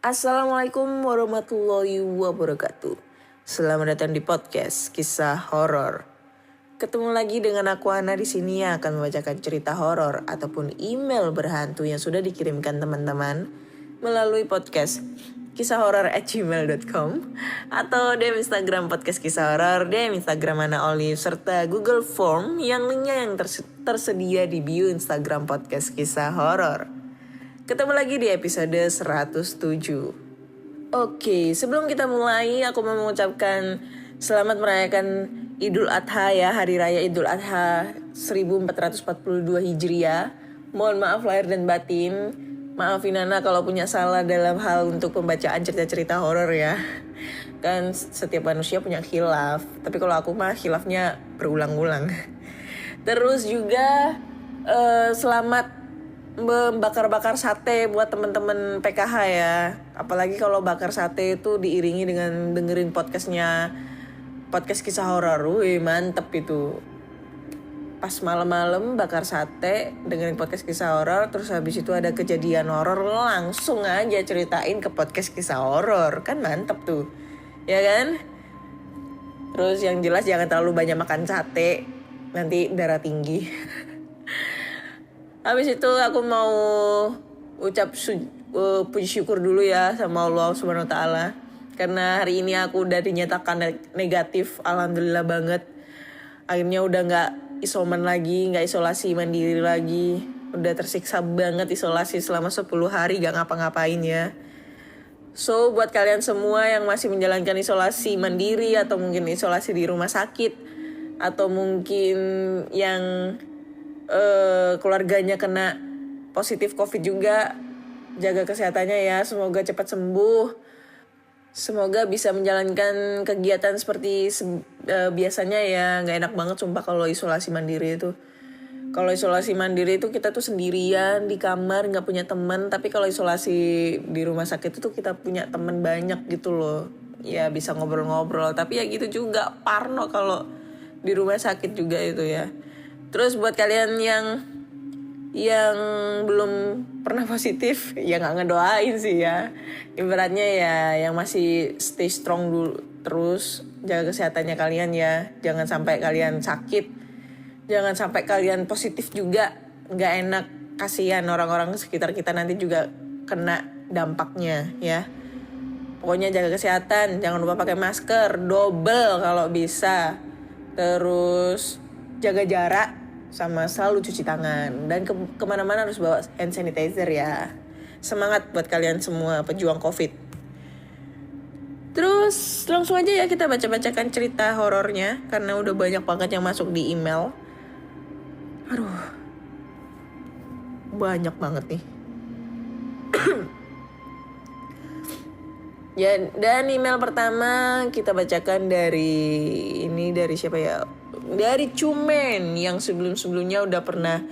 Assalamualaikum warahmatullahi wabarakatuh. Selamat datang di podcast Kisah Horor. Ketemu lagi dengan aku Ana di sini yang akan membacakan cerita horor ataupun email berhantu yang sudah dikirimkan teman-teman melalui podcast kisahhoror@gmail.com atau DM Instagram podcast Kisah Horor, DM Instagram Ana Olive serta Google Form yang linknya yang tersedia di bio Instagram podcast Kisah Horor. Ketemu lagi di episode 107. Oke, sebelum kita mulai aku mau mengucapkan selamat merayakan Idul Adha ya, Hari Raya Idul Adha 1442 Hijriah. Mohon maaf lahir dan batin. Maafin Ana kalau punya salah dalam hal untuk pembacaan cerita-cerita horor ya. Kan setiap manusia punya khilaf, tapi kalau aku mah khilafnya berulang-ulang. Terus juga selamat membakar-bakar sate buat teman-teman PKH ya. Apalagi kalau bakar sate itu diiringi dengan dengerin podcast Kisah Horor. Wih, mantep itu. Pas malam-malam bakar sate, dengerin podcast Kisah Horor, terus habis itu ada kejadian horor, langsung aja ceritain ke podcast Kisah Horor. Kan mantep tuh. Ya kan? Terus yang jelas jangan terlalu banyak makan sate, nanti darah tinggi. Habis itu aku mau ucap puji syukur dulu ya sama Allah Subhanahu wa taala. Karena hari ini aku udah dinyatakan negatif, alhamdulillah banget. Akhirnya udah gak isoman lagi, gak isolasi mandiri lagi. Udah tersiksa banget isolasi selama 10 hari gak ngapa-ngapain ya. So buat kalian semua yang masih menjalankan isolasi mandiri atau mungkin isolasi di rumah sakit, atau mungkin yang keluarganya kena positif COVID juga, jaga kesehatannya ya, semoga cepat sembuh, semoga bisa menjalankan kegiatan seperti biasanya ya. Nggak enak banget sumpah kalau isolasi mandiri itu. Kalau isolasi mandiri itu kita tuh sendirian di kamar, nggak punya teman. Tapi kalau isolasi di rumah sakit itu kita punya teman banyak gitu loh, ya bisa ngobrol-ngobrol. Tapi ya gitu juga, parno kalau di rumah sakit juga itu ya. Terus buat kalian yang belum pernah positif, ya nggak ngedoain sih ya. Ibaratnya ya yang masih stay strong dulu, terus jaga kesehatannya kalian ya. Jangan sampai kalian sakit, jangan sampai kalian positif juga. Nggak enak, kasihan orang-orang sekitar kita nanti juga kena dampaknya ya. Pokoknya jaga kesehatan, jangan lupa pakai masker, double kalau bisa. Terus jaga jarak, sama selalu cuci tangan. Dan kemana-mana harus bawa hand sanitizer ya. Semangat buat kalian semua pejuang COVID. Terus langsung aja ya kita baca-bacakan cerita horornya, karena udah banyak banget yang masuk di email. Aduh, banyak banget nih. Ya, dan email pertama kita bacakan dari siapa ya? Dari Cumen yang sebelum-sebelumnya udah pernah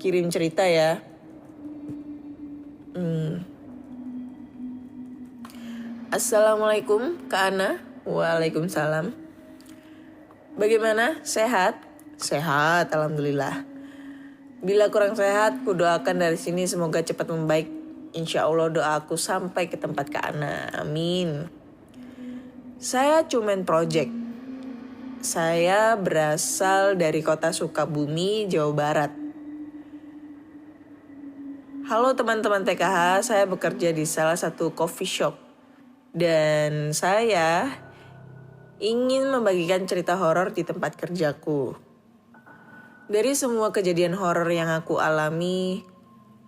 kirim cerita ya. Assalamualaikum Kak Ana. Waalaikumsalam. Bagaimana? Sehat? Sehat, alhamdulillah. Bila kurang sehat, ku doakan dari sini semoga cepat membaik. Insya Allah doaku sampai ke tempat Kak Ana. Amin. Saya Cumen Project. Saya berasal dari kota Sukabumi, Jawa Barat. Halo teman-teman TKH, saya bekerja di salah satu coffee shop. Dan saya ingin membagikan cerita horor di tempat kerjaku. Dari semua kejadian horor yang aku alami,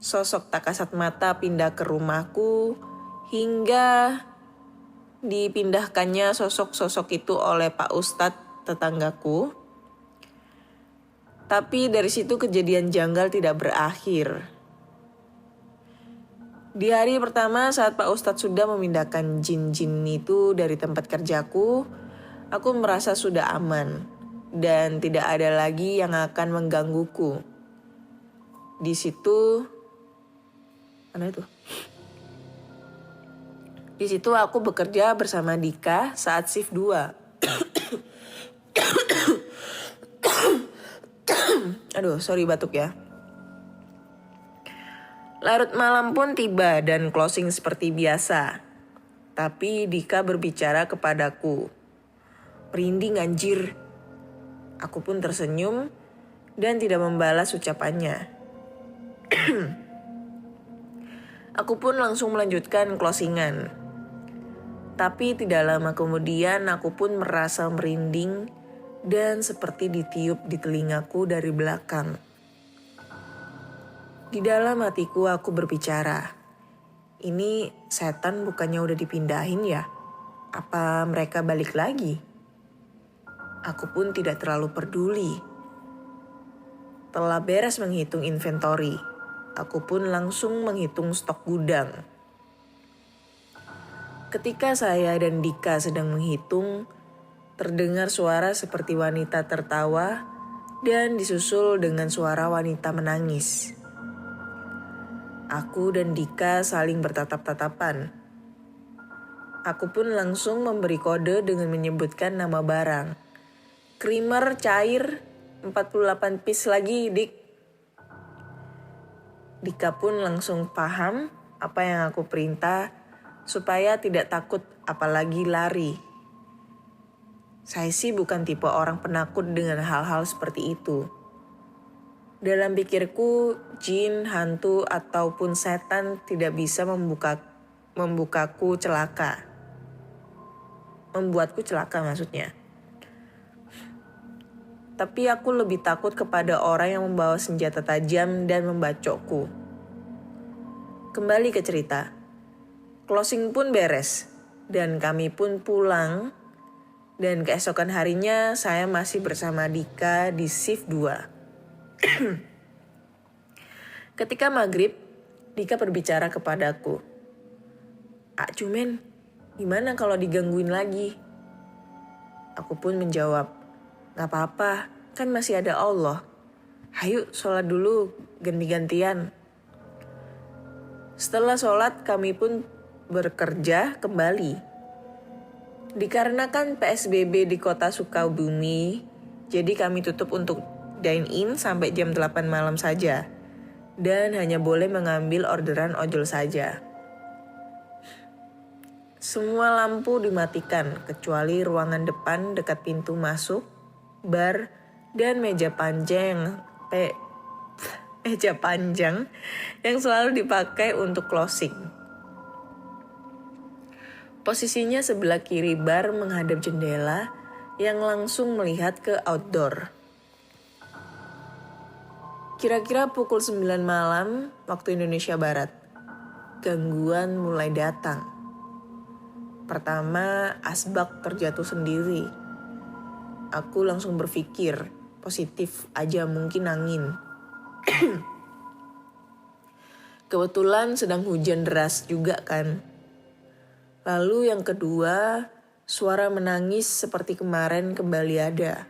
sosok tak kasat mata pindah ke rumahku hingga dipindahkannya sosok-sosok itu oleh Pak Ustadz tetanggaku. Tapi dari situ kejadian janggal tidak berakhir. Di hari pertama saat Pak Ustadz sudah memindahkan jin-jin itu dari tempat kerjaku, aku merasa sudah aman dan tidak ada lagi yang akan menggangguku. Di situ Di situ aku bekerja bersama Dika saat shift 2. Aduh, sorry batuk ya. Larut malam pun tiba dan closing seperti biasa. Tapi Dika berbicara kepadaku. "Merinding anjir." Aku pun tersenyum dan tidak membalas ucapannya. Aku pun langsung melanjutkan closingan. Tapi tidak lama kemudian aku pun merasa merinding dan seperti ditiup di telingaku dari belakang. Di dalam hatiku aku berbicara, "Ini setan bukannya udah dipindahin ya? Apa mereka balik lagi?" Aku pun tidak terlalu peduli. Telah beres menghitung inventory, aku pun langsung menghitung stok gudang. Ketika saya dan Dika sedang menghitung, terdengar suara seperti wanita tertawa dan disusul dengan suara wanita menangis. Aku dan Dika saling bertatap-tatapan. Aku pun langsung memberi kode dengan menyebutkan nama barang. "Creamer cair 48 piece lagi, Dik." Dika pun langsung paham apa yang aku perintah supaya tidak takut apalagi lari. Saya sih bukan tipe orang penakut dengan hal-hal seperti itu. Dalam pikirku, jin, hantu, ataupun setan tidak bisa membuatku celaka maksudnya. Tapi aku lebih takut kepada orang yang membawa senjata tajam dan membacokku. Kembali ke cerita. Closing pun beres, dan kami pun pulang. Dan keesokan harinya saya masih bersama Dika di shift 2. Ketika maghrib, Dika berbicara kepadaku. Cumen, gimana kalau digangguin lagi?" Aku pun menjawab, "Gak apa-apa, kan masih ada Allah. Hayu sholat dulu, ganti-gantian." Setelah sholat, kami pun bekerja kembali. Dikarenakan PSBB di kota Sukabumi, jadi kami tutup untuk dine-in sampai jam 8 malam saja. Dan hanya boleh mengambil orderan ojol saja. Semua lampu dimatikan kecuali ruangan depan dekat pintu masuk, bar, dan meja panjang yang selalu dipakai untuk closing. Posisinya sebelah kiri bar menghadap jendela yang langsung melihat ke outdoor. Kira-kira pukul 9 malam waktu Indonesia Barat, gangguan mulai datang. Pertama, asbak terjatuh sendiri. Aku langsung berpikir, positif aja mungkin angin. Kebetulan sedang hujan deras juga kan. Lalu yang kedua, suara menangis seperti kemarin kembali ada.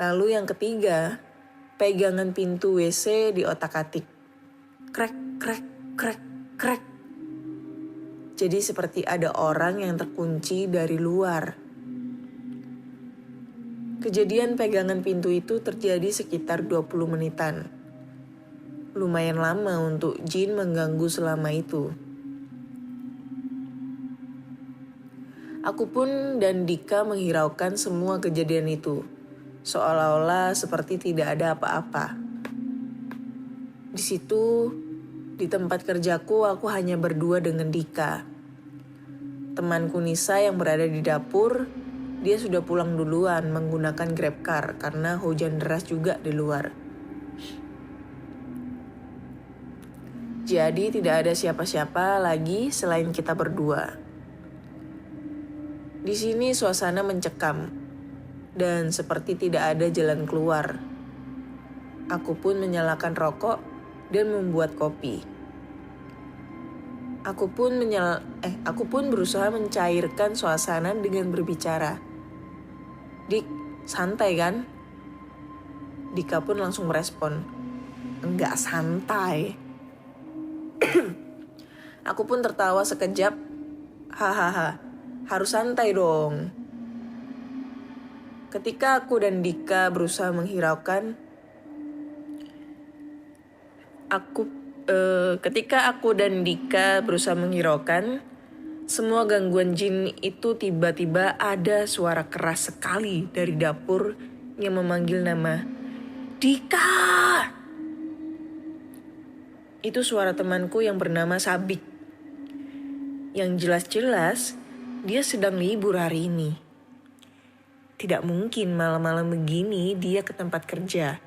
Lalu yang ketiga, pegangan pintu WC di otak-atik. Krek, krek, krek, krek. Jadi seperti ada orang yang terkunci dari luar. Kejadian pegangan pintu itu terjadi sekitar 20 menitan. Lumayan lama untuk jin mengganggu selama itu. Aku pun dan Dika menghiraukan semua kejadian itu. Seolah-olah seperti tidak ada apa-apa. Di situ, di tempat kerjaku, aku hanya berdua dengan Dika. Temanku Nisa yang berada di dapur, dia sudah pulang duluan menggunakan GrabCar karena hujan deras juga di luar. Jadi tidak ada siapa-siapa lagi selain kita berdua. Di sini suasana mencekam. Dan seperti tidak ada jalan keluar. Aku pun menyalakan rokok dan membuat kopi. Aku pun berusaha mencairkan suasana dengan berbicara. "Dik, santai kan?" Dika pun langsung merespon, "Enggak santai." Aku pun tertawa sekejap. "Hahaha, harus santai dong." Ketika aku dan Dika berusaha menghiraukan, Semua gangguan jin itu tiba-tiba ada suara keras sekali dari dapur yang memanggil nama Dika. Itu suara temanku yang bernama Sabik. Yang jelas-jelas dia sedang libur hari ini. Tidak mungkin malam-malam begini dia ke tempat kerja,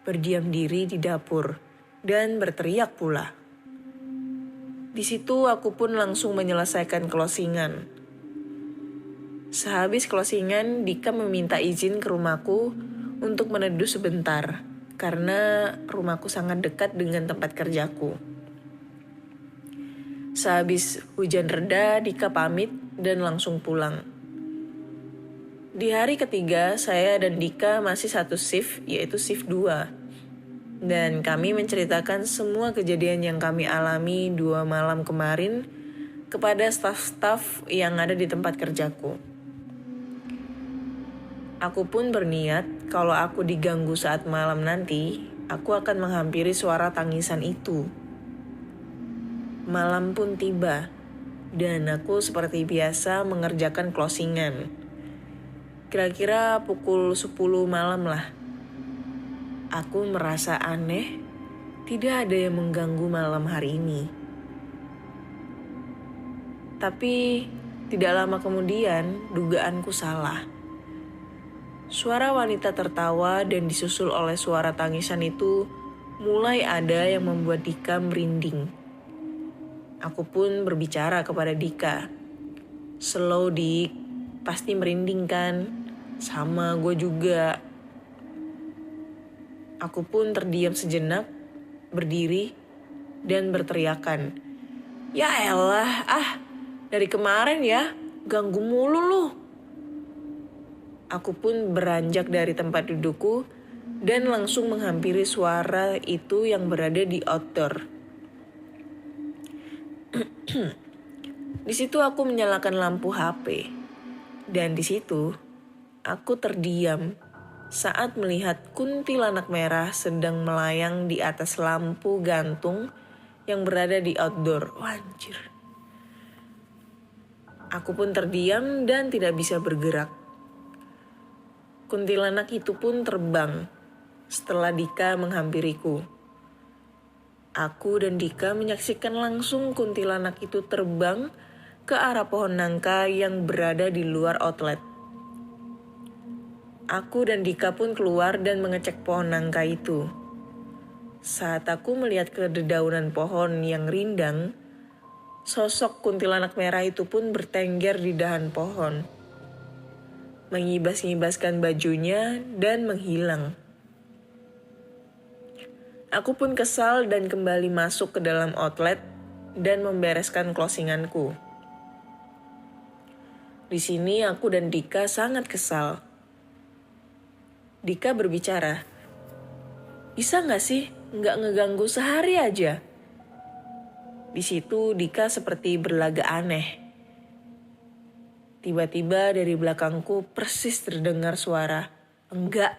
berdiam diri di dapur, dan berteriak pula. Di situ aku pun langsung menyelesaikan closingan. Sehabis closingan, Dika meminta izin ke rumahku untuk meneduh sebentar, karena rumahku sangat dekat dengan tempat kerjaku. Sehabis hujan reda, Dika pamit dan langsung pulang. Di hari ketiga, saya dan Dika masih satu shift, yaitu shift 2. Dan kami menceritakan semua kejadian yang kami alami 2 malam kemarin kepada staf-staf yang ada di tempat kerjaku. Aku pun berniat kalau aku diganggu saat malam nanti, aku akan menghampiri suara tangisan itu. Malam pun tiba, dan aku seperti biasa mengerjakan closingan. Kira-kira pukul 10 malam lah. Aku merasa aneh, tidak ada yang mengganggu malam hari ini. Tapi tidak lama kemudian dugaanku salah. Suara wanita tertawa dan disusul oleh suara tangisan itu mulai ada yang membuat Dika merinding. Aku pun berbicara kepada Dika. "Slow Dik, pasti merinding kan? Sama gue juga." Aku pun terdiam sejenak, berdiri, dan berteriakan. "Ya elah, dari kemarin ya, ganggu mulu lu." Aku pun beranjak dari tempat dudukku dan langsung menghampiri suara itu yang berada di outdoor. Di situ aku menyalakan lampu HP, dan di situ aku terdiam saat melihat kuntilanak merah sedang melayang di atas lampu gantung yang berada di outdoor. Anjir. Aku pun terdiam dan tidak bisa bergerak. Kuntilanak itu pun terbang setelah Dika menghampiriku. Aku dan Dika menyaksikan langsung kuntilanak itu terbang ke arah pohon nangka yang berada di luar outlet. Aku dan Dika pun keluar dan mengecek pohon nangka itu. Saat aku melihat ke dedaunan pohon yang rindang, sosok kuntilanak merah itu pun bertengger di dahan pohon, mengibas-ngibaskan bajunya dan menghilang. Aku pun kesal dan kembali masuk ke dalam outlet dan membereskan closinganku. Di sini aku dan Dika sangat kesal. Dika berbicara, "Bisa gak sih gak ngeganggu sehari aja?" Di situ Dika seperti berlaga aneh. Tiba-tiba dari belakangku persis terdengar suara, "Enggak."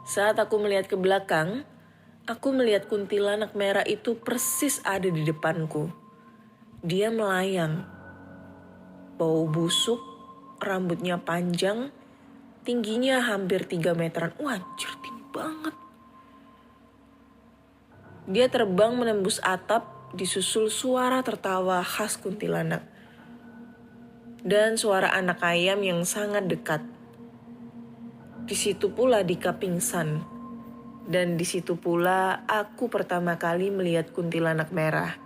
Saat aku melihat ke belakang, aku melihat kuntilanak merah itu persis ada di depanku. Dia melayang. Bau busuk, rambutnya panjang, tingginya hampir 3 meteran. Anjir, tinggi banget. Dia terbang menembus atap, disusul suara tertawa khas kuntilanak. Dan suara anak ayam yang sangat dekat. Di situ pula Dika pingsan. Dan di situ pula aku pertama kali melihat kuntilanak merah.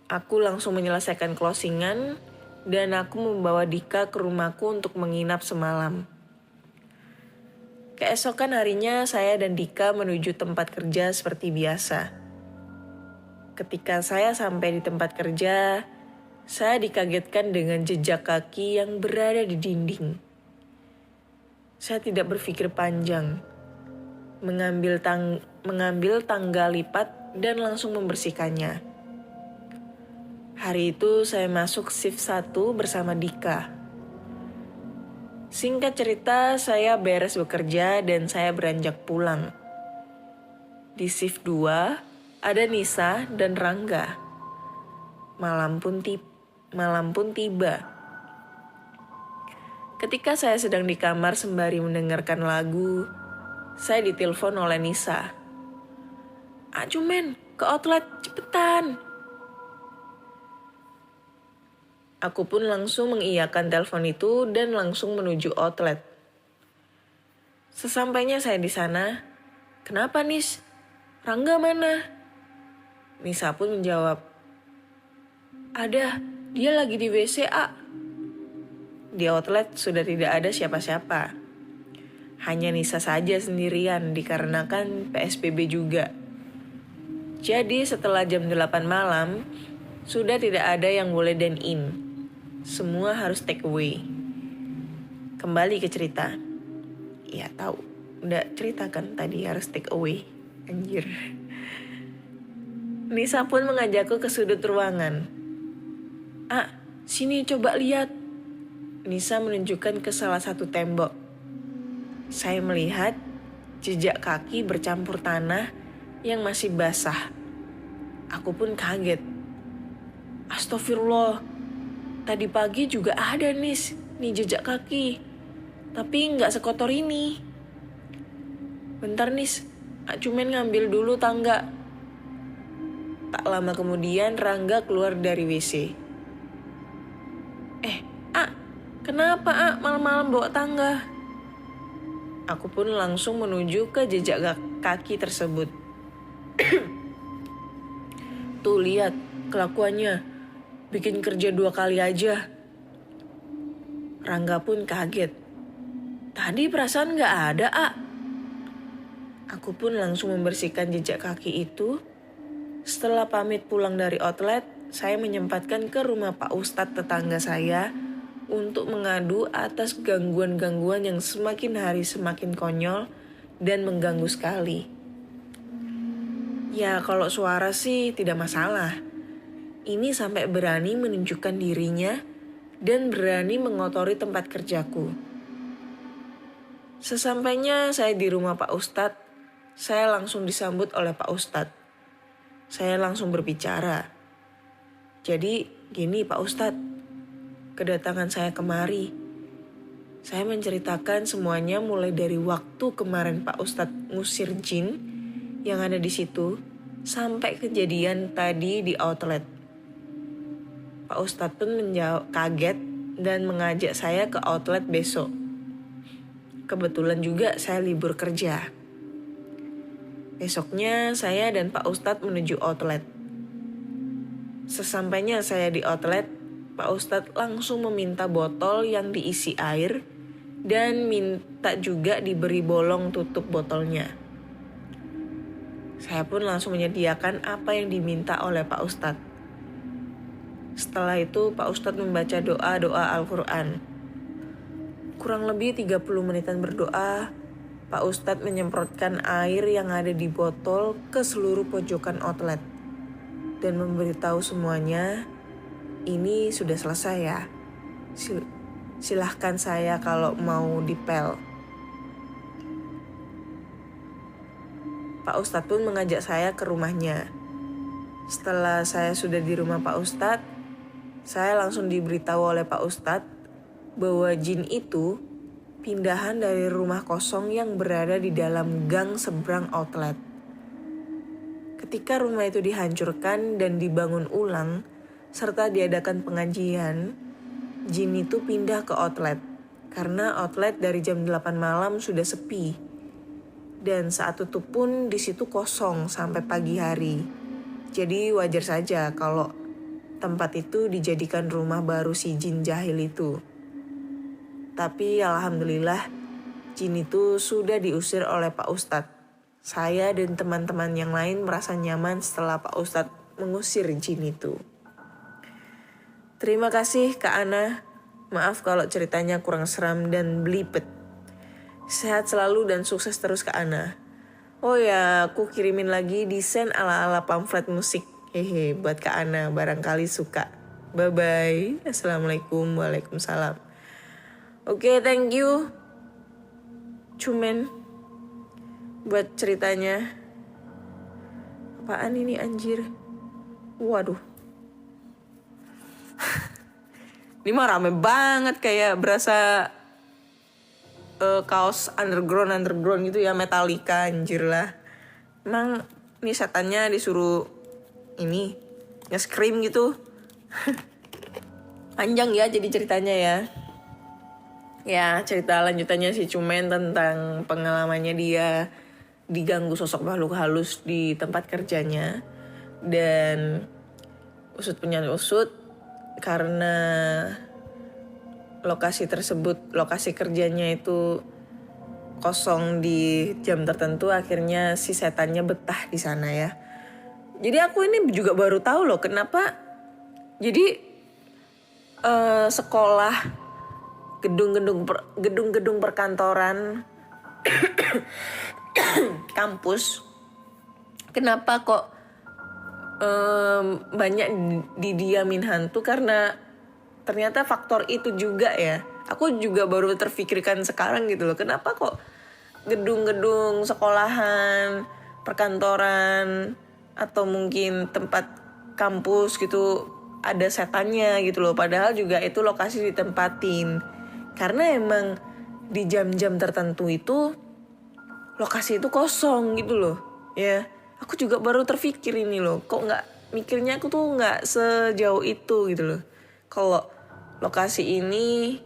Aku langsung menyelesaikan closingan dan aku membawa Dika ke rumahku untuk menginap semalam. Keesokan harinya saya dan Dika menuju tempat kerja seperti biasa. Ketika saya sampai di tempat kerja, saya dikagetkan dengan jejak kaki yang berada di dinding. Saya tidak berpikir panjang, mengambil tangga lipat dan langsung membersihkannya. Hari itu saya masuk shift 1 bersama Dika. Singkat cerita, saya beres bekerja dan saya beranjak pulang. Di shift 2, ada Nisa dan Rangga. Malam pun tiba. Ketika saya sedang di kamar sembari mendengarkan lagu, saya ditelepon oleh Nisa. "Acu men, ke outlet, cepetan." Aku pun langsung mengiyakan telepon itu dan langsung menuju outlet. Sesampainya saya di sana, "Kenapa Nis? Rangga mana?" Nisa pun menjawab, "Ada, dia lagi di WC, A." Di outlet sudah tidak ada siapa-siapa. Hanya Nisa saja sendirian dikarenakan PSBB juga. Jadi setelah jam 8 malam, sudah tidak ada yang boleh dine in. Semua harus take away. Kembali ke cerita. Ya tahu, udah cerita kan tadi harus take away. Anjir. Nisa pun mengajakku ke sudut ruangan. "Ah, sini coba lihat." Nisa menunjukkan ke salah satu tembok. Saya melihat jejak kaki bercampur tanah yang masih basah. Aku pun kaget. Astagfirullah, tadi pagi juga ada nih jejak kaki. Tapi nggak sekotor ini. Bentar Nis, cuman ngambil dulu tangga. Tak lama kemudian Rangga keluar dari WC. Kenapa malam-malam bawa tangga?" Aku pun langsung menuju ke jejak kaki tersebut. "Tuh lihat kelakuannya, bikin kerja 2 kali aja." Rangga pun kaget. "Tadi perasaan gak ada, A." Aku pun langsung membersihkan jejak kaki itu. Setelah pamit pulang dari outlet, saya menyempatkan ke rumah Pak Ustadz tetangga saya untuk mengadu atas gangguan-gangguan yang semakin hari semakin konyol dan mengganggu sekali. Ya kalau suara sih tidak masalah. Ini sampai berani menunjukkan dirinya dan berani mengotori tempat kerjaku. Sesampainya saya di rumah Pak Ustadz, saya langsung disambut oleh Pak Ustadz. Saya langsung berbicara. "Jadi gini Pak Ustadz, kedatangan saya kemari. Saya menceritakan semuanya mulai dari waktu kemarin Pak Ustadz ngusir jin yang ada di situ sampai kejadian tadi di outlet." Pak Ustadz pun kaget dan mengajak saya ke outlet besok. Kebetulan juga saya libur kerja. Besoknya saya dan Pak Ustadz menuju outlet. Sesampainya saya di outlet, Pak Ustadz langsung meminta botol yang diisi air dan minta juga diberi bolong tutup botolnya. Saya pun langsung menyediakan apa yang diminta oleh Pak Ustadz. Setelah itu Pak Ustadz membaca doa-doa Al-Quran. Kurang lebih 30 menitan berdoa, Pak Ustadz menyemprotkan air yang ada di botol ke seluruh pojokan outlet dan memberitahu semuanya, "Ini sudah selesai ya. Silahkan saya kalau mau dipel." Pak Ustadz pun mengajak saya ke rumahnya. Setelah saya sudah di rumah Pak Ustadz, saya langsung diberitahu oleh Pak Ustadz bahwa jin itu pindahan dari rumah kosong yang berada di dalam gang seberang outlet. Ketika rumah itu dihancurkan dan dibangun ulang, serta diadakan pengajian, jin itu pindah ke outlet. Karena outlet dari jam 8 malam sudah sepi. Dan saat tutup pun di situ kosong sampai pagi hari. Jadi wajar saja kalau tempat itu dijadikan rumah baru si jin jahil itu. Tapi alhamdulillah jin itu sudah diusir oleh Pak Ustadz. Saya dan teman-teman yang lain merasa nyaman setelah Pak Ustadz mengusir jin itu. Terima kasih Kak Ana. Maaf kalau ceritanya kurang seram dan belibet. Sehat selalu dan sukses terus Kak Ana. Oh ya, aku kirimin lagi desain ala-ala pamflet musik. Buat Kak Ana, barangkali suka. Bye-bye. Assalamualaikum. Waalaikumsalam. Oke, thank you. Cuman buat ceritanya. Apaan ini anjir? Waduh. Ini mah rame banget, kayak berasa kaos underground gitu ya, Metallica anjir lah. Emang ini setannya disuruh ini nge-scream gitu. Panjang ya jadi ceritanya ya. Ya, cerita lanjutannya si Cumen tentang pengalamannya dia diganggu sosok makhluk halus di tempat kerjanya. Dan usut punya usut, karena lokasi kerjanya itu kosong di jam tertentu, akhirnya si setannya betah di sana ya. Jadi aku ini juga baru tahu loh kenapa. Jadi sekolah, gedung-gedung perkantoran, kampus, kenapa kok banyak didiamin hantu? Karena ternyata faktor itu juga ya. Aku juga baru terfikirkan sekarang gitu loh. Kenapa kok gedung-gedung sekolahan, perkantoran, atau mungkin tempat kampus gitu ada setannya gitu loh. Padahal juga itu lokasi ditempatin. Karena emang di jam-jam tertentu itu lokasi itu kosong gitu loh. Ya, aku juga baru terfikir ini loh. Kok nggak mikirnya, aku tuh nggak sejauh itu gitu loh. Kalau lokasi ini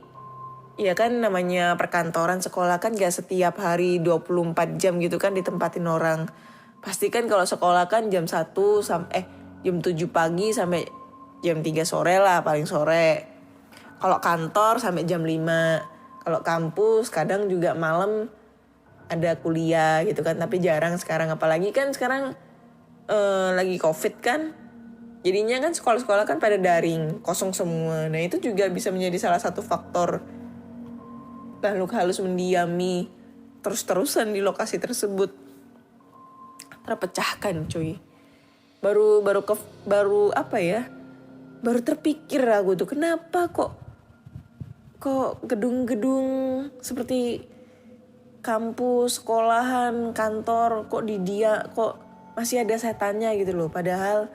ya kan namanya perkantoran, sekolah kan gak setiap hari 24 jam gitu kan ditempatin orang. Pasti kan kalau sekolah kan jam 1 sampai jam 7 pagi sampai jam 3 sore lah paling sore. Kalau kantor sampai jam 5. Kalau kampus kadang juga malam ada kuliah gitu kan, tapi jarang sekarang, apalagi kan sekarang lagi Covid kan. Jadinya kan sekolah-sekolah kan pada daring, kosong semua. Nah itu juga bisa menjadi salah satu faktor makhluk halus mendiami terus-terusan di lokasi tersebut. Terpecahkan cuy. Baru apa ya? Baru terpikir aku tuh, kenapa kok gedung-gedung seperti kampus, sekolahan, kantor kok kok masih ada setannya gitu loh. Padahal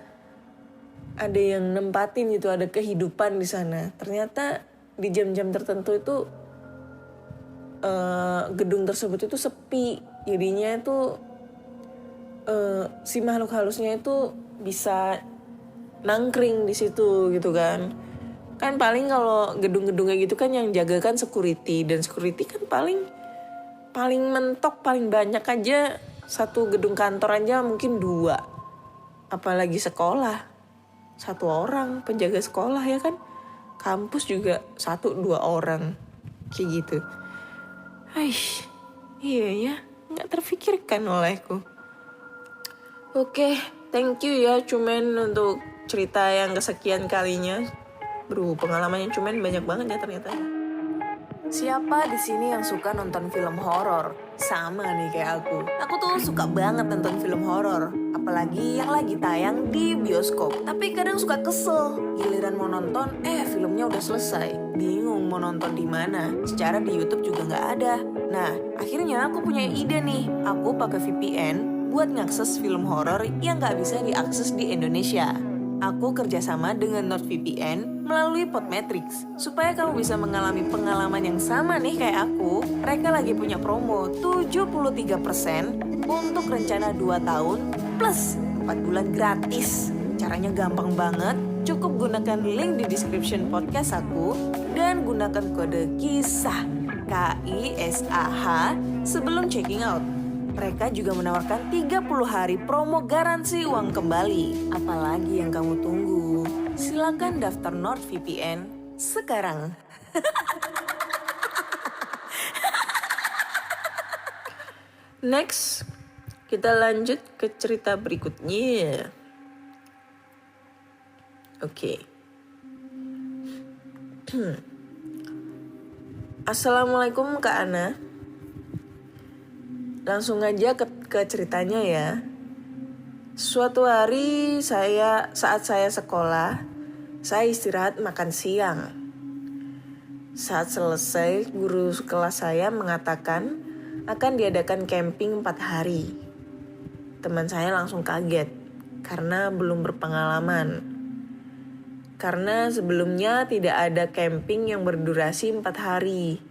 ada yang nempatin gitu, ada kehidupan di sana. Ternyata di jam-jam tertentu itu gedung tersebut itu sepi. Jadinya itu si makhluk halusnya itu bisa nangkring di situ gitu kan. Kan paling kalau gedung-gedung kayak gitu kan yang jaga kan security, dan security kan paling mentok paling banyak aja satu gedung kantor aja mungkin 2. Apalagi sekolah, 1 orang penjaga sekolah ya kan. Kampus juga 1-2 orang kayak gitu. Aish, iya ya, nggak terfikirkan olehku. Oke, thank you ya Cumen untuk cerita yang kesekian kalinya. Bro, pengalamannya Cumen banyak banget ya ternyata. Siapa di sini yang suka nonton film horor? Sama nih kayak aku. Aku tuh suka banget nonton film horor, apalagi yang lagi tayang di bioskop. Tapi kadang suka kesel, giliran mau nonton, filmnya udah selesai. Bingung mau nonton di mana. Secara di YouTube juga nggak ada. Nah, akhirnya aku punya ide nih. Aku pakai VPN buat ngakses film horor yang nggak bisa diakses di Indonesia. Aku kerjasama dengan NordVPN melalui Podmetrics supaya kamu bisa mengalami pengalaman yang sama nih kayak aku. Mereka lagi punya promo 73% untuk rencana 2 tahun plus 4 bulan gratis. Caranya gampang banget. Cukup gunakan link di description podcast aku dan gunakan kode KISAH KISAH sebelum checking out. Mereka juga menawarkan 30 hari promo garansi uang kembali. Apalagi yang kamu tunggu? Silakan daftar NordVPN sekarang. Next, kita lanjut ke cerita berikutnya. Oke. Assalamualaikum Kak Ana. Langsung aja ke ceritanya ya. Suatu hari saat saya sekolah, saya istirahat makan siang. Saat selesai, guru kelas saya mengatakan akan diadakan camping 4 hari. Teman saya langsung kaget karena belum berpengalaman. Karena sebelumnya tidak ada camping yang berdurasi 4 hari,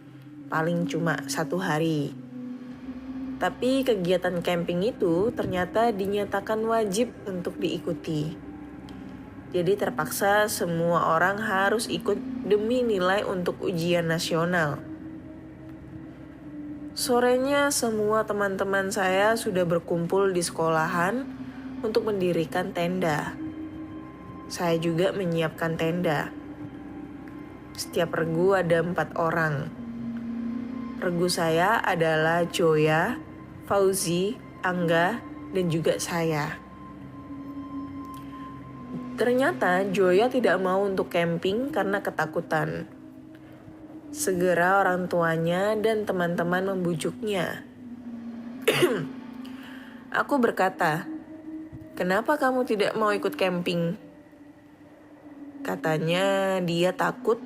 paling cuma 1 hari. Tapi kegiatan camping itu ternyata dinyatakan wajib untuk diikuti. Jadi terpaksa semua orang harus ikut demi nilai untuk ujian nasional. Sorenya semua teman-teman saya sudah berkumpul di sekolahan untuk mendirikan tenda. Saya juga menyiapkan tenda. Setiap regu ada 4 orang. Regu saya adalah Joya, Fauzi, Angga, dan juga saya. Ternyata Joya tidak mau untuk camping karena ketakutan. Segera orang tuanya dan teman-teman membujuknya. Aku berkata, "Kenapa kamu tidak mau ikut camping?" Katanya dia takut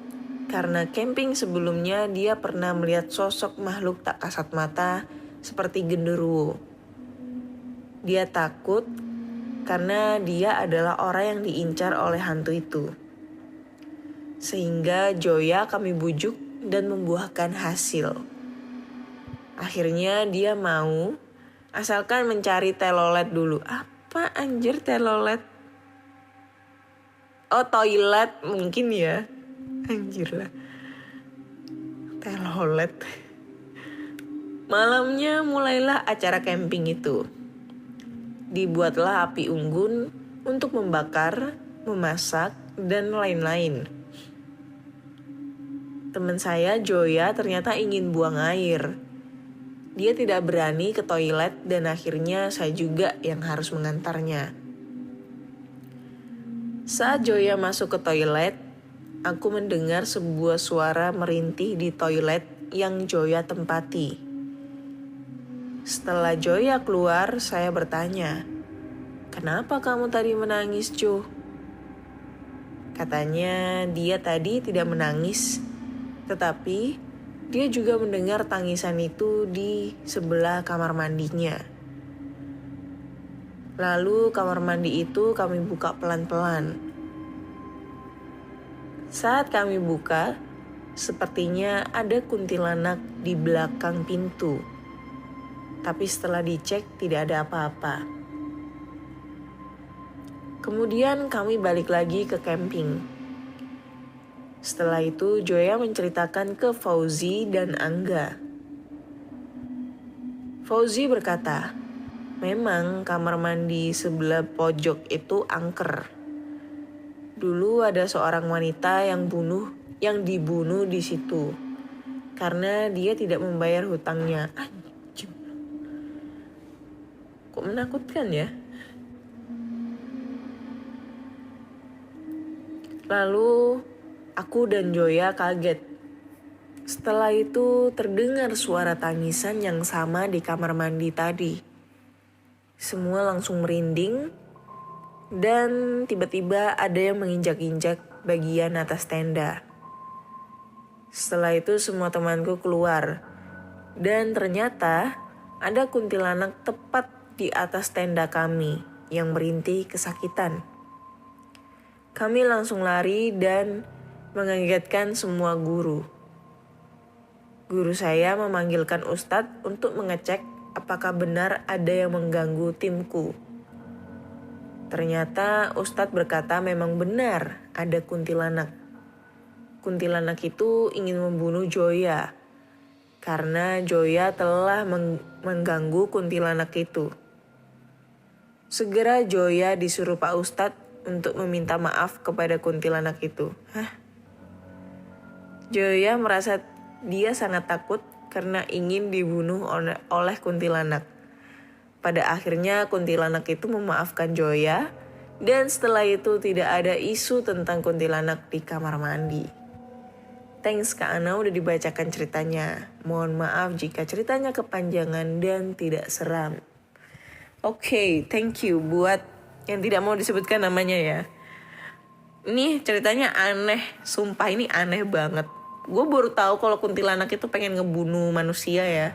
karena camping sebelumnya dia pernah melihat sosok makhluk tak kasat mata seperti genderuwo. Dia takut karena dia adalah orang yang diincar oleh hantu itu. Sehingga Joya kami bujuk dan membuahkan hasil. Akhirnya dia mau, asalkan mencari telolet dulu. Apa anjir telolet? Oh, toilet mungkin ya. Anjir lah. Telolet. Malamnya mulailah acara camping itu. Dibuatlah api unggun untuk membakar, memasak, dan lain-lain. Teman saya, Joya, ternyata ingin buang air. Dia tidak berani ke toilet dan akhirnya saya juga yang harus mengantarnya. Saat Joya masuk ke toilet, aku mendengar sebuah suara merintih di toilet yang Joya tempati. Setelah Joya keluar, saya bertanya, "Kenapa kamu tadi menangis, Jo?" Katanya dia tadi tidak menangis, tetapi dia juga mendengar tangisan itu di sebelah kamar mandinya. Lalu kamar mandi itu kami buka pelan-pelan. Saat kami buka, sepertinya ada kuntilanak di belakang pintu. Tapi setelah dicek tidak ada apa-apa. Kemudian kami balik lagi ke camping. Setelah itu Joya menceritakan ke Fauzi dan Angga. Fauzi berkata, memang kamar mandi sebelah pojok itu angker. Dulu ada seorang wanita yang dibunuh di situ karena dia tidak membayar hutangnya. Anjir. Kok menakutkan ya? Lalu aku dan Joya kaget. Setelah itu terdengar suara tangisan yang sama di kamar mandi tadi. Semua langsung merinding dan tiba-tiba ada yang menginjak-injak bagian atas tenda. Setelah itu semua temanku keluar dan ternyata ada kuntilanak tepat di atas tenda kami yang merintih kesakitan. Kami langsung lari dan mengagetkan semua guru. Guru saya memanggilkan Ustadz untuk mengecek apakah benar ada yang mengganggu timku. Ternyata Ustadz berkata memang benar ada kuntilanak. Kuntilanak itu ingin membunuh Joya karena Joya telah mengganggu kuntilanak itu. Segera Joya disuruh Pak Ustadz untuk meminta maaf kepada kuntilanak itu. Joya merasa dia sangat takut karena ingin dibunuh oleh kuntilanak. Pada akhirnya kuntilanak itu memaafkan Joya dan setelah itu tidak ada isu tentang kuntilanak di kamar mandi. Thanks Kak Ana udah dibacakan ceritanya. Mohon maaf jika ceritanya kepanjangan dan tidak seram. Oke, thank you buat yang tidak mau disebutkan namanya ya. Ini ceritanya aneh, sumpah ini aneh banget. Gue baru tahu kalau kuntilanak itu pengen ngebunuh manusia ya.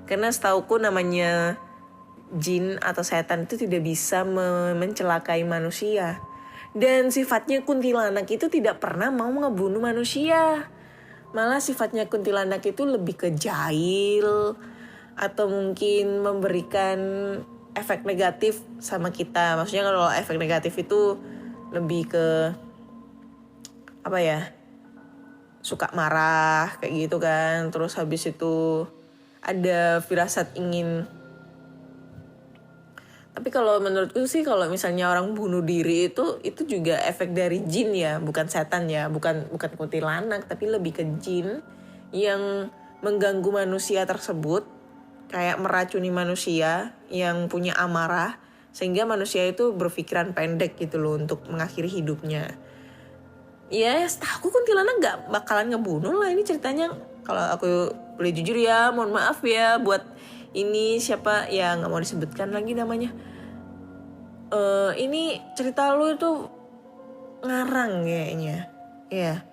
Karena setauku namanya jin atau setan itu tidak bisa mencelakai manusia. Dan sifatnya kuntilanak itu tidak pernah mau ngebunuh manusia. Malah sifatnya kuntilanak itu lebih ke jahil atau mungkin memberikan efek negatif sama kita. Maksudnya kalau efek negatif itu lebih ke apa ya? Suka marah kayak gitu kan. Terus habis itu ada firasat ingin. Tapi kalau menurutku sih kalau misalnya orang bunuh diri itu juga efek dari jin ya, bukan setan ya, bukan kuntilanak, tapi lebih ke jin yang mengganggu manusia tersebut, kayak meracuni manusia yang punya amarah sehingga manusia itu berpikiran pendek gitu loh untuk mengakhiri hidupnya. Ya, setahu kuntilanak gak bakalan ngebunuh lah, ini ceritanya kalau aku boleh jujur ya, mohon maaf ya buat ini siapa ya nggak mau disebutkan lagi namanya. Ini cerita lu itu ngarang kayaknya. Ya.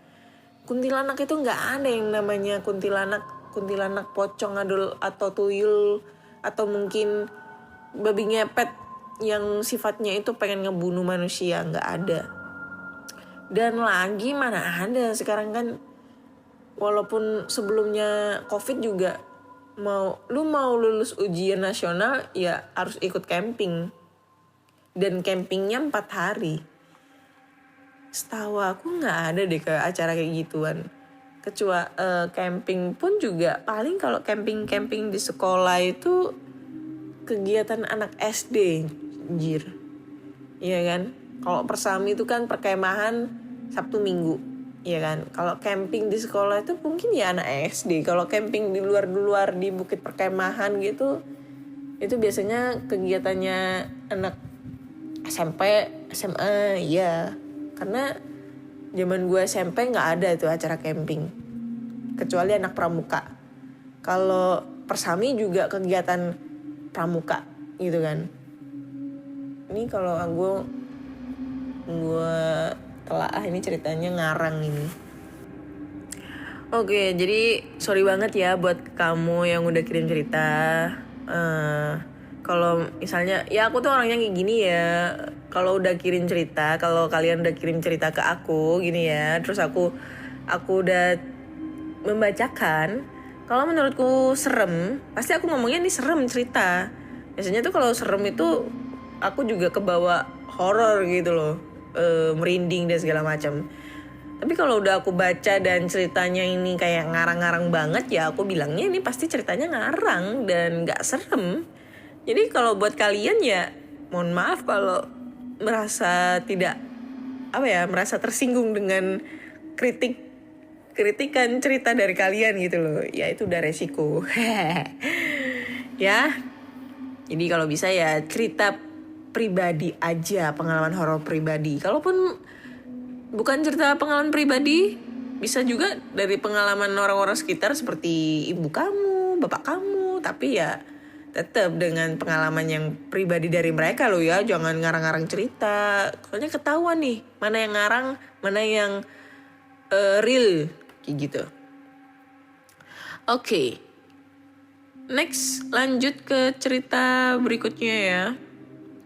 Kuntilanak itu nggak ada yang namanya kuntilanak pocong atau tuyul atau mungkin babi ngepet yang sifatnya itu pengen ngebunuh manusia, nggak ada. Dan lagi mana ada sekarang kan, walaupun sebelumnya COVID juga lu mau lulus ujian nasional ya harus ikut camping. Dan campingnya 4 hari. Setahu aku gak ada deh ke acara kayak gituan. Kecuali camping pun juga paling kalau camping di sekolah itu kegiatan anak SD, anjir. Iya kan? Kalau persami itu kan perkemahan Sabtu Minggu. Iya kan? Kalau camping di sekolah itu mungkin ya anak SD. Kalau camping di luar di bukit perkemahan gitu, itu biasanya kegiatannya anak SMP, SMA, ya. Karena zaman gue SMP nggak ada tuh acara camping, kecuali anak pramuka. Kalau persami juga kegiatan pramuka, gitu kan. Ini kalau gue telaah ini ceritanya ngarang ini. Oke, jadi sorry banget ya buat kamu yang udah kirim cerita. Kalau misalnya ya aku tuh orangnya kayak gini ya, kalau kalian udah kirim cerita ke aku gini ya, terus aku udah membacakan, kalau menurutku serem pasti aku ngomongnya nih serem cerita. Biasanya tuh kalau serem itu aku juga kebawa horor gitu loh, merinding dan segala macam. Tapi kalau udah aku baca dan ceritanya ini kayak ngarang-ngarang banget ya aku bilangnya ini pasti ceritanya ngarang dan gak serem. Jadi kalau buat kalian ya mohon maaf kalau merasa merasa tersinggung dengan kritikan cerita dari kalian gitu loh. Ya itu udah resiko. Ya. Jadi kalau bisa ya cerita pribadi aja, pengalaman horor pribadi. Kalaupun bukan cerita pengalaman pribadi, bisa juga dari pengalaman orang-orang sekitar seperti ibu kamu, bapak kamu, tapi ya tetap dengan pengalaman yang pribadi dari mereka loh ya, jangan ngarang-ngarang cerita. Soalnya ketahuan nih, mana yang ngarang, mana yang real, kayak gitu. Oke. Next, lanjut ke cerita berikutnya ya.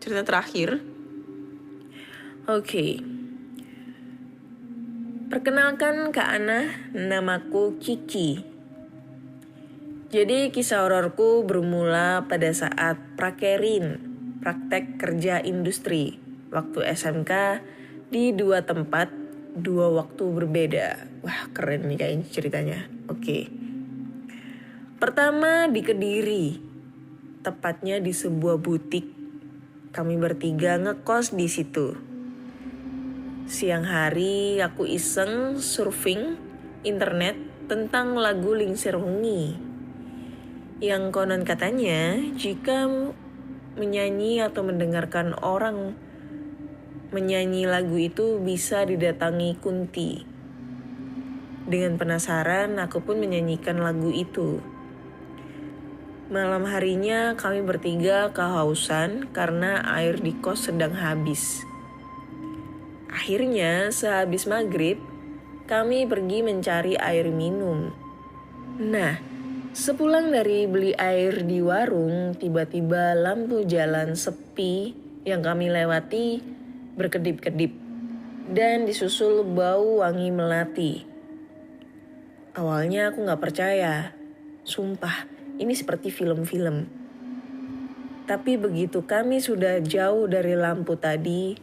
Cerita terakhir. Oke. Perkenalkan Kak Ana, namaku Kiki. Jadi kisah hororku bermula pada saat prakerin, praktek kerja industri, waktu SMK di 2 tempat, 2 waktu berbeda. Wah keren nih kayaknya ceritanya. Oke. Pertama di Kediri, tepatnya di sebuah butik. Kami bertiga ngekos di situ. Siang hari aku iseng surfing internet tentang lagu Lingsir Wengi. Yang konon katanya jika menyanyi atau mendengarkan orang menyanyi lagu itu bisa didatangi Kunti. Dengan penasaran aku pun menyanyikan lagu itu. Malam harinya kami bertiga kehausan karena air di kos sedang habis. Akhirnya sehabis maghrib kami pergi mencari air minum. Nah, sepulang dari beli air di warung, tiba-tiba lampu jalan sepi yang kami lewati berkedip-kedip. dan disusul bau wangi melati. Awalnya aku gak percaya, sumpah ini seperti film-film. Tapi begitu kami sudah jauh dari lampu tadi,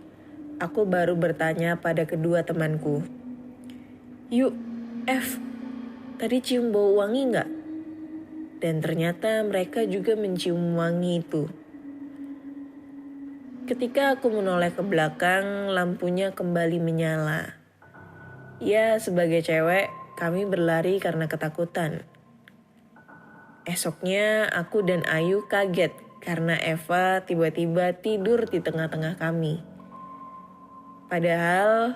aku baru bertanya pada kedua temanku. Yuk, F, tadi cium bau wangi gak? Dan ternyata mereka juga mencium wangi itu. Ketika aku menoleh ke belakang, lampunya kembali menyala. Ya, sebagai cewek, kami berlari karena ketakutan. Esoknya, aku dan Ayu kaget karena Eva tiba-tiba tidur di tengah-tengah kami. Padahal,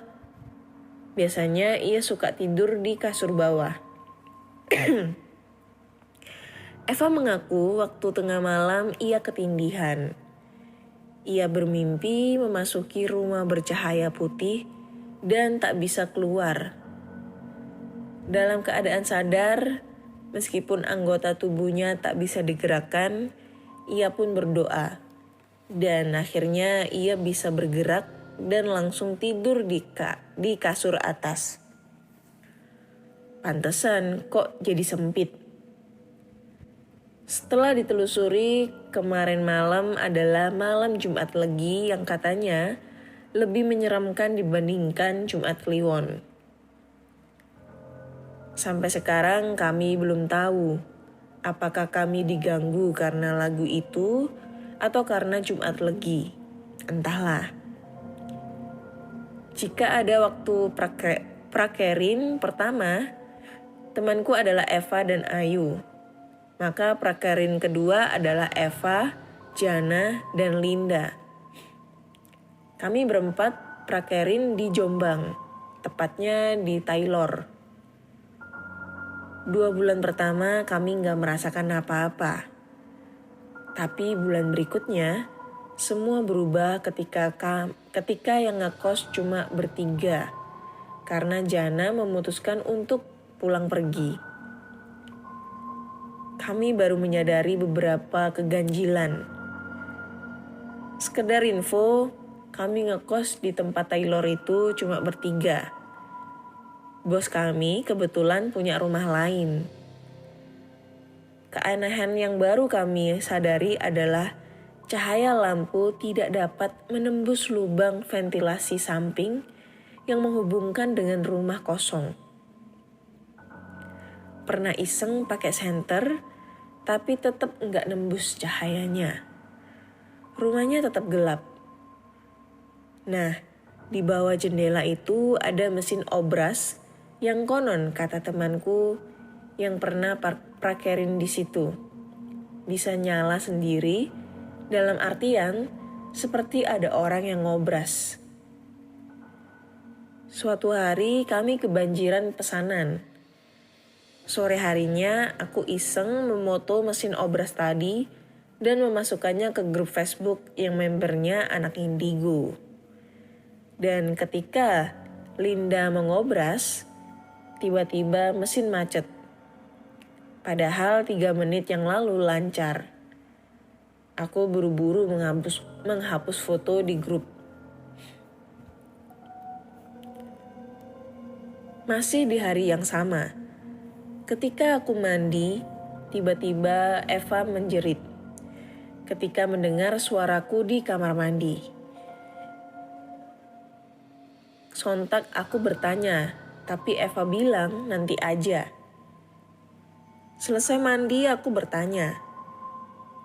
biasanya ia suka tidur di kasur bawah. Eva mengaku waktu tengah malam ia ketindihan. Ia bermimpi memasuki rumah bercahaya putih dan tak bisa keluar. Dalam keadaan sadar, meskipun anggota tubuhnya tak bisa digerakkan, ia pun berdoa. Dan akhirnya ia bisa bergerak dan langsung tidur di kasur atas. Pantesan kok jadi sempit. Setelah ditelusuri, kemarin malam adalah malam Jumat Legi yang katanya lebih menyeramkan dibandingkan Jumat Kliwon. Sampai sekarang kami belum tahu apakah kami diganggu karena lagu itu atau karena Jumat Legi. Entahlah. Jika ada waktu prakerin pertama, temanku adalah Eva dan Ayu. Maka prakerin kedua adalah Eva, Jana, dan Linda. Kami berempat prakerin di Jombang, tepatnya di Taylor. 2 bulan pertama kami gak merasakan apa-apa. Tapi bulan berikutnya, semua berubah ketika yang ngekos cuma bertiga. Karena Jana memutuskan untuk pulang pergi. Kami baru menyadari beberapa keganjilan. Sekedar info, kami ngekos di tempat Taylor itu cuma bertiga. Bos kami kebetulan punya rumah lain. Keanehan yang baru kami sadari adalah cahaya lampu tidak dapat menembus lubang ventilasi samping yang menghubungkan dengan rumah kosong. Pernah iseng pakai senter, tapi tetap nggak nembus cahayanya. Rumahnya tetap gelap. Nah, di bawah jendela itu ada mesin obras yang konon kata temanku yang pernah prakerin di situ. Bisa nyala sendiri, dalam artian seperti ada orang yang ngobras. Suatu hari kami kebanjiran pesanan. Sore harinya aku iseng memoto mesin obras tadi dan memasukkannya ke grup Facebook yang membernya anak indigo. Dan ketika Linda mengobras, tiba-tiba mesin macet. Padahal 3 menit yang lalu lancar. Aku buru-buru menghapus foto di grup. Masih di hari yang sama. Ketika aku mandi, tiba-tiba Eva menjerit ketika mendengar suaraku di kamar mandi. Sontak aku bertanya, tapi Eva bilang nanti aja. Selesai mandi aku bertanya.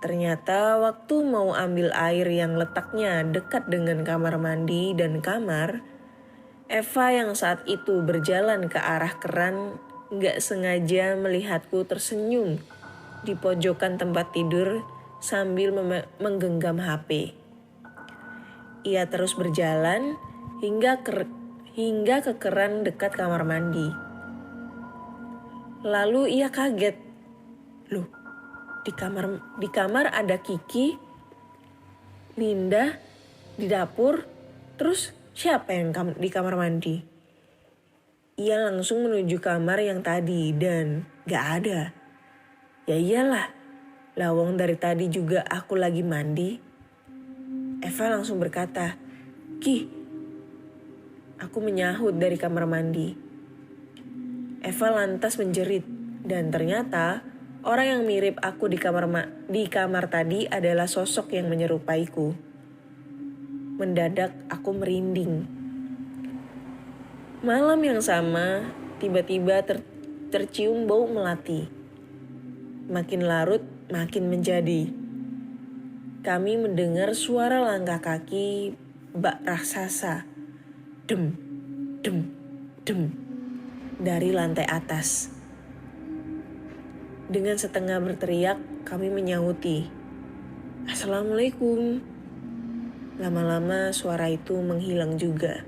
Ternyata waktu mau ambil air yang letaknya dekat dengan kamar mandi dan kamar, Eva yang saat itu berjalan ke arah keran gak sengaja melihatku tersenyum di pojokan tempat tidur sambil menggenggam HP. Ia terus berjalan hingga ke keran dekat kamar mandi. Lalu ia kaget. Loh, di kamar ada Kiki, Linda, di dapur, terus siapa yang di kamar mandi? Ia langsung menuju kamar yang tadi dan gak ada. Ya iyalah, lawang dari tadi juga aku lagi mandi. Eva langsung berkata, Ki, Aku menyahut dari kamar mandi. Eva lantas menjerit, dan ternyata orang yang mirip aku di kamar tadi adalah sosok yang menyerupaiku. Mendadak aku merinding. Malam yang sama, tiba-tiba tercium bau melati. Makin larut, makin menjadi. Kami mendengar suara langkah kaki bak raksasa. Dem, dem, dem. Dari lantai atas. Dengan setengah berteriak, kami menyahuti. Assalamualaikum. Lama-lama suara itu menghilang juga.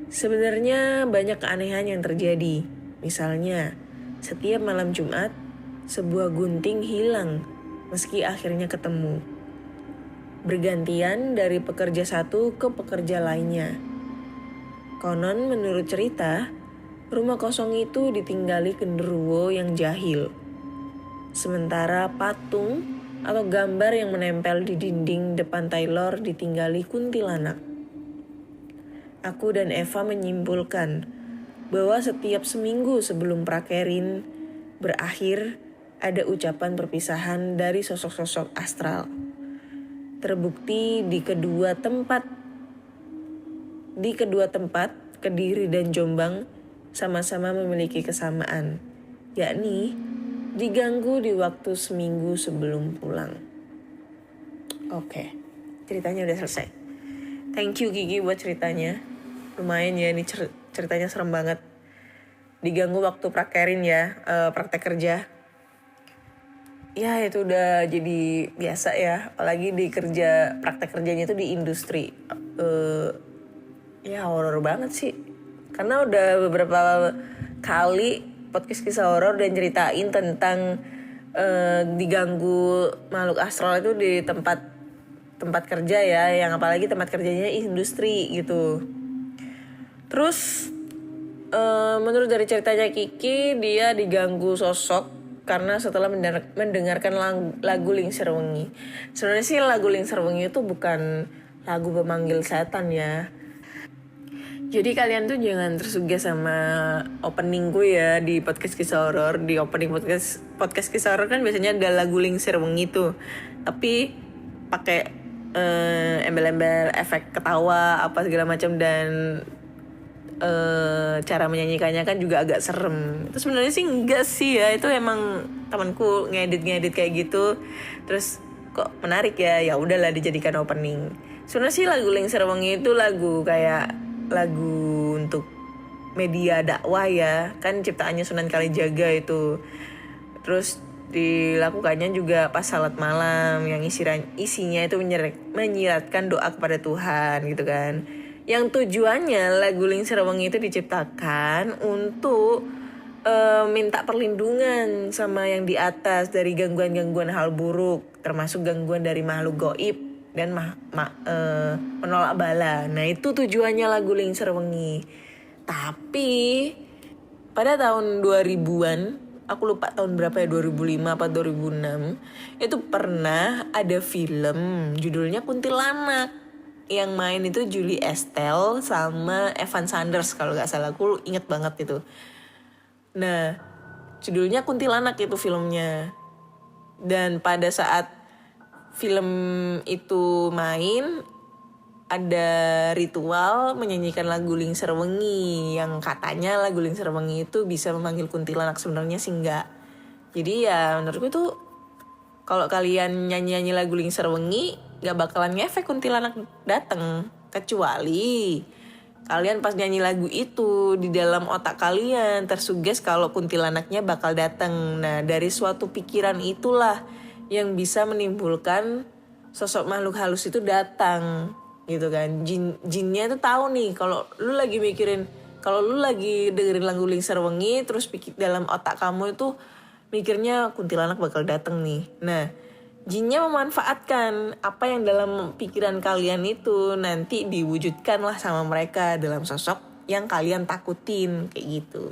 Sebenarnya banyak keanehan yang terjadi. Misalnya, setiap malam Jumat, sebuah gunting hilang meski akhirnya ketemu. Bergantian dari pekerja satu ke pekerja lainnya. Konon menurut cerita, rumah kosong itu ditinggali genderuwo yang jahil. Sementara patung atau gambar yang menempel di dinding depan Taylor ditinggali kuntilanak. Aku dan Eva menyimpulkan bahwa setiap seminggu sebelum prakerin berakhir ada ucapan perpisahan dari sosok-sosok astral. Terbukti di kedua tempat, Kediri dan Jombang sama-sama memiliki kesamaan, yakni diganggu di waktu seminggu sebelum pulang. Oke, ceritanya udah selesai. Thank you Gigi buat ceritanya. Lumayan ya, ini ceritanya serem banget. Diganggu waktu prakerin ya, praktek kerja. Ya itu udah jadi biasa ya, apalagi di praktek kerjanya itu di industri. Ya horor banget sih. Karena udah beberapa kali podcast kisah horor dan ceritain tentang diganggu makhluk astral itu di tempat kerja ya, yang apalagi tempat kerjanya industri gitu. Terus menurut dari ceritanya Kiki, dia diganggu sosok karena setelah mendengarkan lagu Lingsir Wengi. Sebenarnya sih lagu Lingsir Wengi itu bukan lagu pemanggil setan ya. Jadi kalian tuh jangan tersugih sama opening gue ya di podcast kisah horor. Di opening podcast kisah horor kan biasanya ada lagu Lingsir Wengi tuh. Tapi pakai embel-embel efek ketawa apa segala macam, dan cara menyanyikannya kan juga agak serem. Itu sebenarnya sih enggak sih ya, itu emang temanku ngedit kayak gitu. Terus kok menarik ya, ya udahlah dijadikan opening. Sebenarnya sih lagu Lingsir Wengi itu lagu untuk media dakwah ya, kan ciptaannya Sunan Kalijaga itu. Terus dilakukannya juga pas salat malam yang isinya itu menyiratkan doa kepada Tuhan gitu kan. Yang tujuannya lagu Lingsir Wengi itu diciptakan untuk minta perlindungan sama yang di atas dari gangguan-gangguan hal buruk, termasuk gangguan dari makhluk gaib dan menolak bala. Nah itu tujuannya lagu Lingsir Wengi. Tapi pada tahun 2000-an, aku lupa tahun berapa ya, 2005 apa 2006, itu pernah ada film judulnya Kuntilanak. Yang main itu Julie Estelle sama Evan Sanders kalau gak salah, aku inget banget itu. Nah judulnya Kuntilanak itu filmnya. Dan pada saat film itu main, ada ritual menyanyikan lagu Lingsir Wengi, yang katanya lagu Lingsir Wengi itu bisa memanggil kuntilanak. Sebenarnya sih enggak. Jadi ya menurutku tuh kalau kalian nyanyi lagu Lingsir Wengi gak bakalan ngefek kuntilanak dateng, kecuali kalian pas nyanyi lagu itu di dalam otak kalian tersuges kalau kuntilanaknya bakal datang. Nah dari suatu pikiran itulah yang bisa menimbulkan sosok makhluk halus itu datang gitu kan. Jinnya itu tahu nih kalau lu lagi dengerin lagu Lingsir Wengi, terus dalam otak kamu itu mikirnya kuntilanak bakal datang nih. Nah jinnya memanfaatkan apa yang dalam pikiran kalian itu, nanti diwujudkan lah sama mereka dalam sosok yang kalian takutin kayak gitu.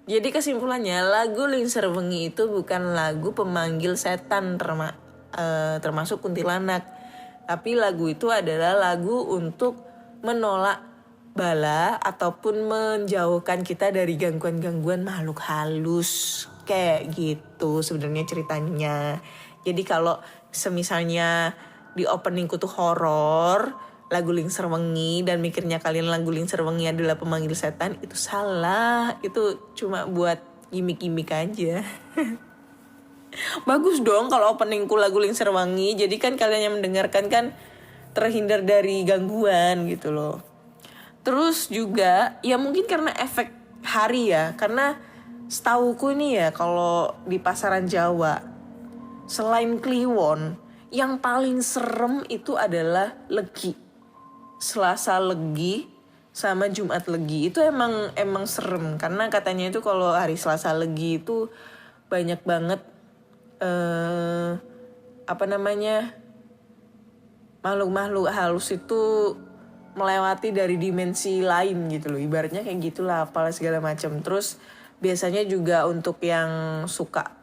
Jadi kesimpulannya, lagu Lingsir Wengi itu bukan lagu pemanggil setan termasuk kuntilanak, tapi lagu itu adalah lagu untuk menolak bala ataupun menjauhkan kita dari gangguan-gangguan makhluk halus. Kayak gitu sebenarnya ceritanya. Jadi kalau semisalnya di openingku tuh horor, lagu Lingser Wengi, dan mikirnya kalian lagu Lingser Wengi adalah pemanggil setan, itu salah. Itu cuma buat gimmick-gimmick aja. Bagus dong kalau openingku lagu Lingser Wengi. Jadi kan kalian yang mendengarkan kan terhindar dari gangguan gitu loh. Terus juga ya mungkin karena efek hari ya. Karena setauku nih ya kalau di pasaran Jawa, selain Kliwon, yang paling serem itu adalah Legi. Selasa Legi sama Jumat Legi itu emang serem. Karena katanya itu kalau hari Selasa Legi itu banyak banget makhluk-makhluk halus itu melewati dari dimensi lain gitu loh. Ibaratnya kayak gitulah, apalah segala macam. Terus biasanya juga untuk yang suka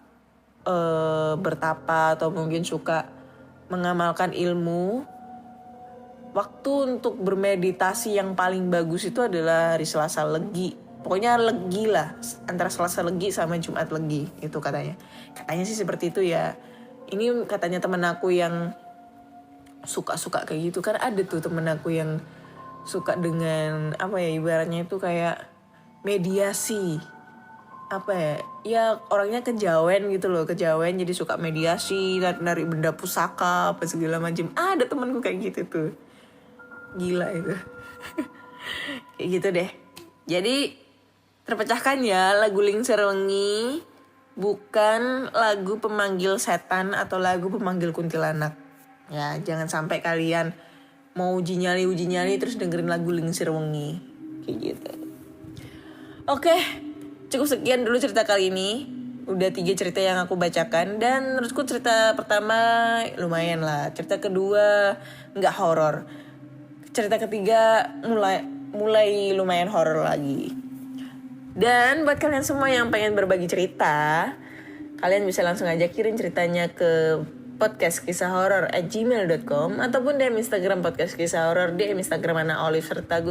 bertapa atau mungkin suka mengamalkan ilmu, waktu untuk bermeditasi yang paling bagus itu adalah hari Selasa Legi. Pokoknya Legi lah, antara Selasa Legi sama Jumat Legi itu katanya. Katanya sih seperti itu ya. Ini katanya temen aku yang suka kayak gitu. Kan ada tuh temen aku yang suka dengan ibaratnya itu kayak mediasi. Ya orangnya kejawen gitu loh, kejawen jadi suka mediasi, narik benda pusaka apa segala macam. Ada temanku kayak gitu tuh. Gila itu. Kayak gitu deh. Jadi terpecahkan ya lagu Lingser Wengi bukan lagu pemanggil setan atau lagu pemanggil kuntilanak. Ya, jangan sampai kalian mau uji nyali terus dengerin lagu Lingser Wengi. Kayak gitu. Oke, cukup sekian dulu cerita kali ini. Udah 3 cerita yang aku bacakan. Dan menurutku cerita pertama lumayan lah. Cerita kedua gak horor. Cerita ketiga mulai lumayan horor lagi. Dan buat kalian semua yang pengen berbagi cerita, kalian bisa langsung aja kirim ceritanya ke podcastkisahhoror@gmail.com ataupun DM Instagram podcast kisah horor, DM Instagram Ana Olive serta